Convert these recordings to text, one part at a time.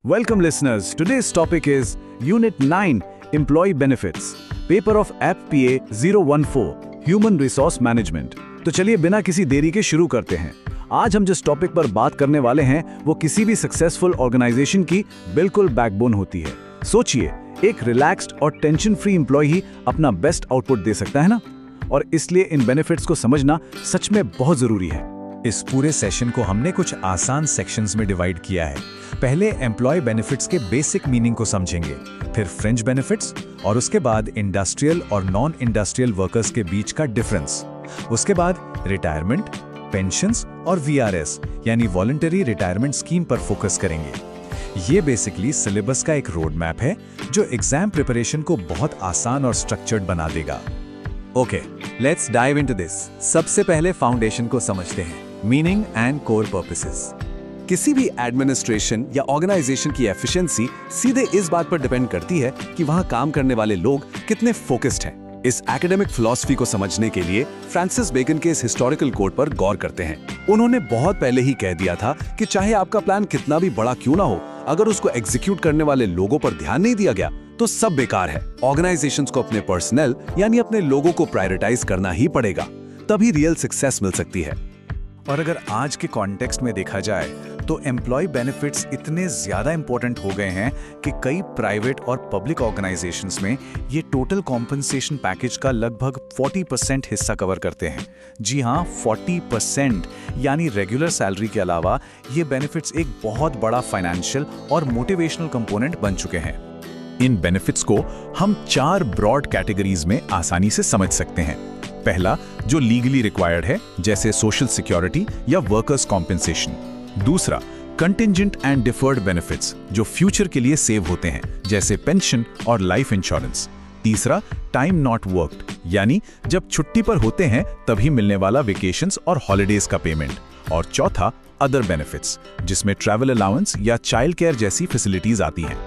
Welcome listeners. Today's topic is Unit 9 Employee Benefits, paper of APPA 014 Human Resource Management. तो चलिए बिना किसी देरी के शुरू करते हैं। आज हम जिस टॉपिक पर बात करने वाले हैं वो किसी भी सक्सेसफुल ऑर्गेनाइजेशन की बिल्कुल बैकबोन होती है। सोचिए, एक रिलैक्स्ड और टेंशन फ्री एम्प्लॉय ही अपना बेस्ट आउटपुट दे सकता है ना? और इसलिए इन बेनिफिट्स को समझना सच में बहुत जरूरी है। इस पूरे सेशन को हमने कुछ आसान सेक्शंस में डिवाइड किया है। पहले एम्प्लॉय बेनिफिट्स के बेसिक मीनिंग को समझेंगे, फिर फ्रिंज बेनिफिट्स और उसके बाद इंडस्ट्रियल और नॉन इंडस्ट्रियल वर्कर्स के बीच का डिफरेंस। उसके बाद रिटायरमेंट, पेंशन्स और वीआरएस यानी वॉलंटरी रिटायरमेंट स्कीम पर फोकस करेंगे। ये बेसिकली सिलेबस का एक रोड मैप है जो एग्जाम प्रिपरेशन को बहुत आसान और स्ट्रक्चर्ड बना देगा। Okay, let's dive into this. सबसे पहले फाउंडेशन को समझते हैं, मीनिंग एंड कोर पर्पसेस। किसी भी एडमिनिस्ट्रेशन या ऑर्गेनाइजेशन की एफिशिएंसी सीधे इस बात पर डिपेंड करती है कि वहां काम करने वाले लोग कितने फोकस्ड हैं। इस एकेडमिक फिलॉसफी को समझने के लिए फ्रांसिस बेकन के इस हिस्टोरिकल कोट पर गौर करते हैं। उन्होंने बहुत पहले ही कह दिया था कि चाहे आपका प्लान कितना भी बड़ा क्यों ना हो, अगर उसको एग्जीक्यूट करने वाले लोगों पर ध्यान नहीं दिया गया तो सब बेकार है। ऑर्गेनाइजेशंस को अपने पर्सनल यानी अपने लोगों को प्रायोरिटाइज करना ही पड़ेगा, तभी रियल सक्सेस मिल सकती है। और अगर आज के कॉन्टेक्स्ट में देखा जाए तो एम्प्लॉय बेनिफिट्स इतने ज्यादा इंपॉर्टेंट हो गए हैं कि कई प्राइवेट और पब्लिक ऑर्गेनाइजेशंस में ये टोटल कॉम्पनसेशन पैकेज का लगभग 40% हिस्सा कवर करते हैं। जी हाँ, 40%, यानी रेगुलर सैलरी के अलावा ये बेनिफिट्स एक बहुत बड़ा फाइनेंशियल और मोटिवेशनल कंपोनेंट बन चुके हैं। इन बेनिफिट्स को हम 4 ब्रॉड कैटेगरीज में आसानी से समझ सकते हैं। पहला, जो लीगली रिक्वायर्ड है, जैसे सोशल सिक्योरिटी या वर्कर्स कॉम्पेंसेशन। दूसरा, कंटिंजेंट एंड डिफर्ड बेनिफिट्स, जो फ्यूचर के लिए सेव होते हैं, जैसे पेंशन और लाइफ इंश्योरेंस। तीसरा, टाइम नॉट वर्क्ड, यानी जब छुट्टी पर होते हैं तभी मिलने वाला वेकेशंस और हॉलिडेज का पेमेंट। और चौथा, अदर बेनिफिट्स, जिसमें ट्रैवल अलाउंस या चाइल्ड केयर जैसी फैसिलिटीज आती हैं।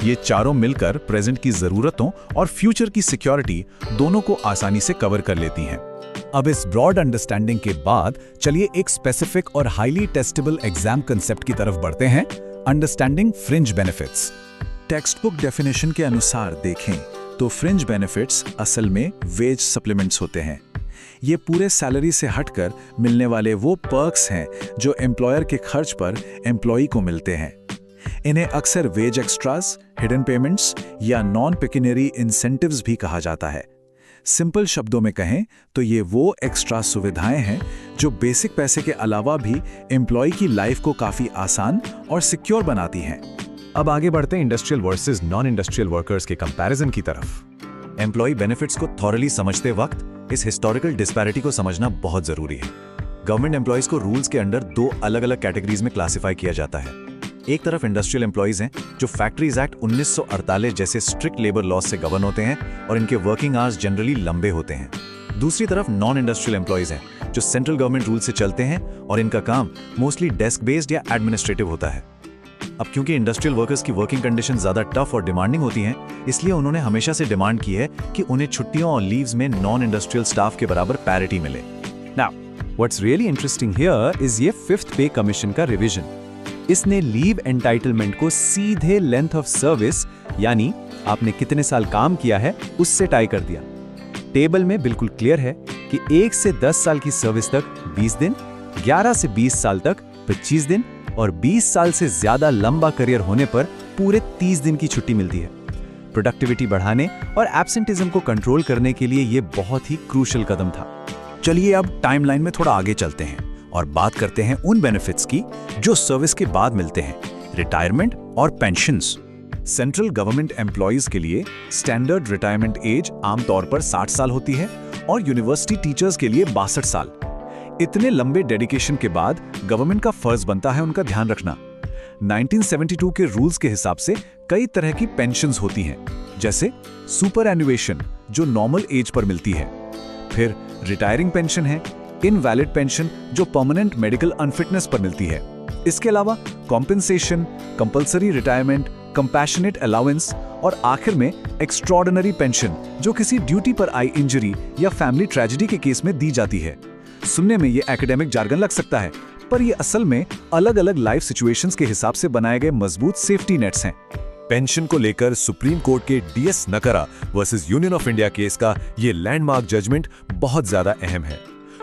ये चारों मिलकर प्रेजेंट की जरूरतों और फ्यूचर की सिक्योरिटी दोनों को आसानी से कवर कर लेती हैं। अब इस ब्रॉड अंडरस्टैंडिंग के बाद चलिए एक स्पेसिफिक और हाईली टेस्टेबल एग्जाम कंसेप्ट की तरफ बढ़ते हैं, understanding fringe benefits. Text book definition के अनुसार देखें तो फ्रिंज बेनिफिट्स असल में वेज सप्लीमेंट्स होते हैं। ये पूरे सैलरी से हटकर मिलने वाले वो पर्क्स हैं जो एम्प्लॉयर के खर्च पर एम्प्लॉई को मिलते हैं। इन्हें अक्सर वेज एक्स्ट्रास, हिडन पेमेंट्स या नॉन पेक्यूनियरी इंसेंटिव्स भी कहा जाता है। सिंपल शब्दों में कहें तो ये वो एक्स्ट्रा सुविधाएं हैं जो बेसिक पैसे के अलावा भी एम्प्लॉय की लाइफ को काफी आसान और सिक्योर बनाती हैं। अब आगे बढ़ते हैं industrial versus non industrial workers के कंपैरिजन की तरफ। एम्प्लॉय बेनिफिट्स को थॉरली समझते वक्त इस हिस्टोरिकल डिस्पैरिटी को समझना बहुत जरूरी है। गवर्नमेंट एम्प्लॉयज को रूल्स के अंडर 2 अलग-अलग कैटेगरीज में क्लासिफाई किया जाता है। एक तरफ इंडस्ट्रियल एम्प्लॉयज हैं जो फैक्ट्रीज एक्ट 1948 जैसे स्ट्रिक्ट लेबर लॉज से गवर्न होते हैं और इनके वर्किंग आवर्स जनरली लंबे होते हैं। दूसरी तरफ नॉन इंडस्ट्रियल एम्प्लॉयज हैं जो सेंट्रल गवर्नमेंट रूल से चलते हैं और इनका काम मोस्टली डेस्क बेस्ड या एडमिनिस्ट्रेटिव होता है। अब क्योंकि इंडस्ट्रियल वर्कर्स की वर्किंग कंडीशन ज्यादा टफ और डिमांडिंग होती हैं, इसलिए उन्होंने हमेशा से डिमांड की है कि उन्हें छुट्टियों और लीव्स में नॉन इंडस्ट्रियल स्टाफ के बराबर पैरिटी मिले। Now what's really interesting here is ये 5th पे कमीशन का रिवीजन। इसने लीव एंटाइटलमेंट को सीधे लेंथ ऑफ सर्विस यानी आपने कितने साल काम किया है उससे टाई कर दिया। टेबल में बिल्कुल क्लियर है कि 1 से 10 साल की सर्विस तक 20 दिन, 11 से 20 साल तक 25 दिन और 20 साल से ज्यादा लंबा करियर होने पर पूरे 30 दिन की छुट्टी मिलती है। प्रोडक्टिविटी बढ़ाने और एब्सेंटिज्म को कंट्रोल करने के लिए यह बहुत ही क्रूशियल कदम था। चलिए अब टाइमलाइन में थोड़ा आगे चलते हैं और बात करते हैं उन बेनिफिट्स की जो सर्विस के बाद मिलते हैं, रिटायरमेंट और पेंशन्स। सेंट्रल गवर्नमेंट एम्प्लॉयज के लिए स्टैंडर्ड रिटायरमेंट एज आमतौर पर 60 साल होती है और यूनिवर्सिटी टीचर्स के लिए 62 साल। इतने लंबे डेडिकेशन के बाद गवर्नमेंट का फर्ज बनता है उनका ध्यान रखना। 1972 के रूल्स के हिसाब से कई तरह की पेंशन्स होती हैं, जैसे सुपर एनुएशन जो नॉर्मल एज पर मिलती है, फिर रिटायरिंग पेंशन है, इनवैलिड पेंशन जो परमानेंट मेडिकल अनफिटनेस पर मिलती है। इसके अलावा compensation, compulsory retirement, compassionate allowance और आखिर में एक्स्ट्रॉर्डिनरी पेंशन जो किसी ड्यूटी पर आई इंजरी या फैमिली ट्रेजेडी के केस में दी जाती है। सुनने में ये एकेडमिक जार्गन लग सकता है, पर ये असल में अलग-अलग लाइफ सिचुएशंस के हिसाब से बनाए गए मजबूत सेफ्टी नेट्स हैं। पेंशन को लेकर सुप्रीम कोर्ट के DS Nakara versus Union of India case का ये लैंडमार्क जजमेंट बहुत ज्यादा अहम है।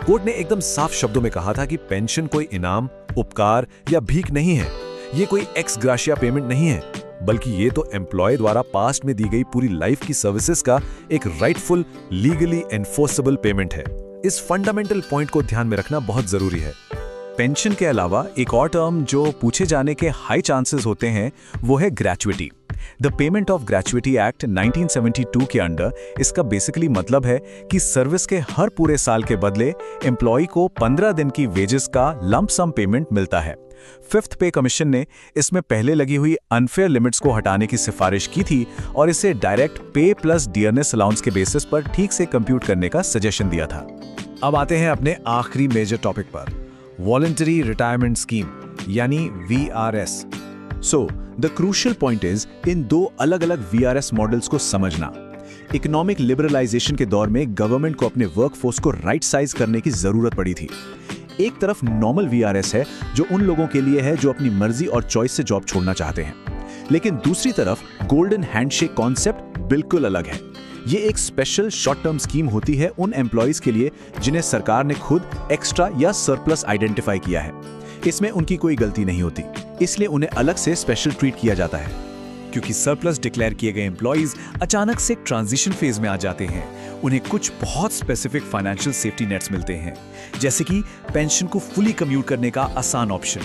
कोर्ट ने एकदम साफ शब्दों में कहा था कि पेंशन कोई इनाम, उपकार या भीख नहीं है। ये कोई एक्स ग्राशिया पेमेंट नहीं है, बल्कि ये तो एम्प्लॉय द्वारा पास्ट में दी गई पूरी लाइफ की सर्विसेज का एक राइटफुल, लीगली एनफोर्सेबल पेमेंट है। इस फंडामेंटल पॉइंट को ध्यान में रखना बहुत जरूरी है। पेंशन के अलावा एक और टर्म जो पूछे जाने के हाई चांसेस होते हैं वो है gratuity. The payment of gratuity act 1972 के अंडर इसका बेसिकली मतलब है कि सर्विस के हर पूरे साल के बदले एम्प्लॉय को 15 दिन की वेजेस का लंप सम पेमेंट मिलता है। फिफ्थ पे कमीशन ने इसमें पहले लगी हुई अनफेयर लिमिट्स को हटाने की सिफारिश की थी और इसे डायरेक्ट पे प्लस डियरनेस अलाउंस के बेसिस पर ठीक से कंप्यूट करने का सजेशन दिया था। अब आते हैं अपने आखिरी मेजर टॉपिक पर, वॉलंटरी रिटायरमेंट स्कीम यानी VRS। So the crucial point is in दो अलग-अलग VRS मॉडल्स को समझना। इकोनॉमिक लिबरलाइजेशन के दौर में गवर्नमेंट को अपने वर्कफोर्स को राइट साइज करने की जरूरत पड़ी थी। एक तरफ नॉर्मल VRS है जो उन लोगों के लिए है जो अपनी मर्जी और चॉइस से जॉब छोड़ना चाहते हैं, लेकिन दूसरी तरफ गोल्डन हैंडशेक कॉन्सेप्ट बिल्कुल अलग है। ये एक स्पेशल शॉर्ट टर्म स्कीम होती है उन एम्प्लॉयज के लिए जिन्हें सरकार ने खुद एक्स्ट्रा या सरप्लस आइडेंटिफाई किया है। इसमें उनकी कोई गलती नहीं होती, इसलिए उन्हें अलग से स्पेशल ट्रीट किया जाता है। क्योंकि सरप्लस डिक्लेयर किए गए एम्प्लॉयज अचानक से ट्रांजिशन फेज में आ जाते हैं, उन्हें कुछ बहुत स्पेसिफिक फाइनेंशियल सेफ्टी नेट्स मिलते हैं, जैसे कि पेंशन को फुली कम्यूट करने का आसान ऑप्शन।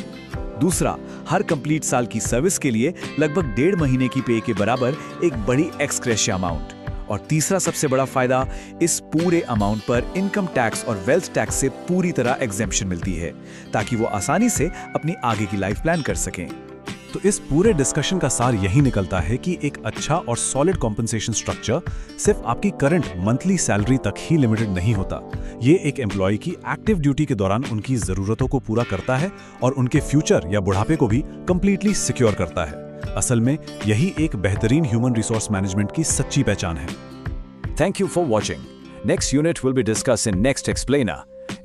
दूसरा, हर कंप्लीट साल की सर्विस के लिए लगभग 1.5 महीने की पे के बराबर एक बड़ी एक्स ग्रेशिया अमाउंट। और तीसरा सबसे बड़ा फायदा, इस पूरे अमाउंट पर इनकम टैक्स और वेल्थ टैक्स से पूरी तरह एग्जेम्पशन मिलती है, ताकि वो आसानी से अपनी आगे की लाइफ प्लान कर सकें। तो इस पूरे डिस्कशन का सार यही निकलता है कि एक अच्छा और सॉलिड कॉम्पनसेशन स्ट्रक्चर सिर्फ आपकी करंट मंथली सैलरी तक ही लिमिटेड नहीं होता। ये एक एम्प्लॉय की एक्टिव ड्यूटी के दौरान उनकी जरूरतों को पूरा करता है और उनके फ्यूचर या बुढ़ापे को भी कंप्लीटली सिक्योर करता है। असल में यही एक बेहतरीन ह्यूमन रिसोर्स मैनेजमेंट की सच्ची पहचान है। Thank you for watching. Next unit will be discussed in Next Explainer.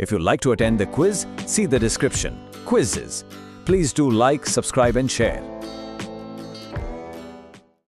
If you'd like to attend the quiz, see the description. Quizzes. Please do like, subscribe and share.